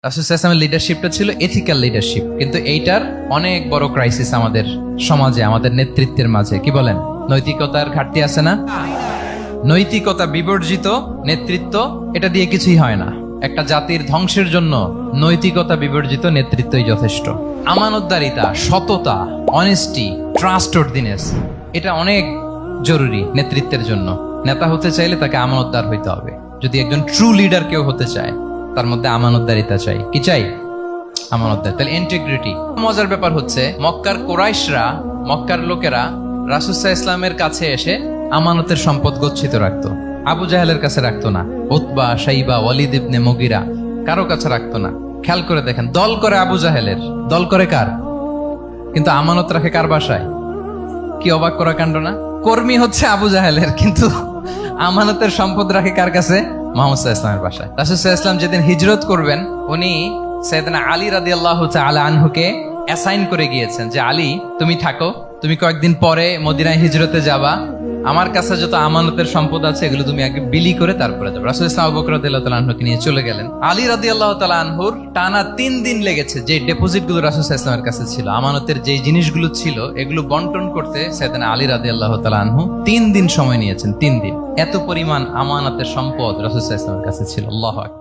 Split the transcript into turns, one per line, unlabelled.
রাসূল সাল্লাল্লাহু আলাইহি ওয়াসাল্লামের লিডারশিপটা ছিল এথিক্যাল লিডারশিপ, কিন্তু এইটার অনেক বড় ক্রাইসিস আমাদের সমাজে, আমাদের নেতৃত্বের মাঝে। কি বলেন, নৈতিকতার ঘাটতি আছে না? নৈতিকতা বিবর্জিত নেতৃত্ব, এটা দিয়ে কিছুই হয় না। একটা জাতির ধ্বংসের জন্য নৈতিকতা বিবর্জিত নেতৃত্বই যথেষ্ট। আমানতদারিতা, সততা, অনেস্টি, ট্রাস্টওয়ার্দিনেস, এটা অনেক জরুরি নেতৃত্বের জন্য। নেতা হতে চাইলে তাকে আমানতদার হইতে হবে। যদি একজন ট্রু লিডার কেউ হতে চায়, তার মধ্যে আমানতদারিতা চাই। কি চাই? আমানতদার, তাহলে ইন্টিগ্রিটি। মজার ব্যাপার হচ্ছে, মক্কার কুরাইশরা, মক্কার লোকেরা রাসূল সাল্লাল্লাহু আলাইহি ওয়াসাল্লামের কাছে এসে আমানতের সম্পদ গচ্ছিত রাখতো। আবু জাহেলের কাছে রাখতো না, উতবা, শাইবা, ওয়ালিদ ইবনে মুগিরা, কারো কাছে রাখতো না। খেয়াল করে দেখেন, দল করে আবু জাহেলের, দল করে কার? কিন্তু আমানত রাখে কার বাসায়? কি অবাক করা কাণ্ড না? কর্মী হচ্ছে আবু জাহেলের, কিন্তু আমানতের সম্পদ রাখে কার কাছে? মুহাম্মদ সাল্লাল্লাহু আলাইহি ওয়াসাল্লামের বাসায়। রাসূল সাল্লাল্লাহু আলাইহি ওয়াসাল্লাম যেদিন হিজরত করবেন, উনি সাইয়েদনা আলী রাদিয়াল্লাহু তাআলা আনহুকে অ্যাসাইন করে গিয়েছেন যে, আলী তুমি থাকো, তুমি কয়েকদিন পরে মদিনায় হিজরতে যাবা, আমার কাছে যত আমানতের সম্পদ আছে এগুলো তুমি আগে বিলি করে তারপরে যাবে। রাসূল সাল্লাল্লাহু আবু বকর রাদিয়াল্লাহু তাআলা আনহুকে নিয়ে চলে গেলেন। আলী রাদিয়াল্লাহু তাআলা আনহুর টানা 3 দিন লেগেছে যে ডেপোজিট গুলো রাসূল সাল্লাল্লাহু আলাইহি ওয়াসাল্লামের কাছে ছিল, আমানতের যে জিনিসগুলো ছিল, এগুলো বন্টন করতে সাইয়েদনা আলী রাদিয়াল্লাহু তাআলা আনহু 3 দিন সময় নিয়েছেন। 3 দিন। এত পরিমাণ আমানতের সম্পদ রাসূল সাল্লাল্লাহু আলাইহি ওয়াসাল্লামের কাছে ছিল। আল্লাহু আকবার।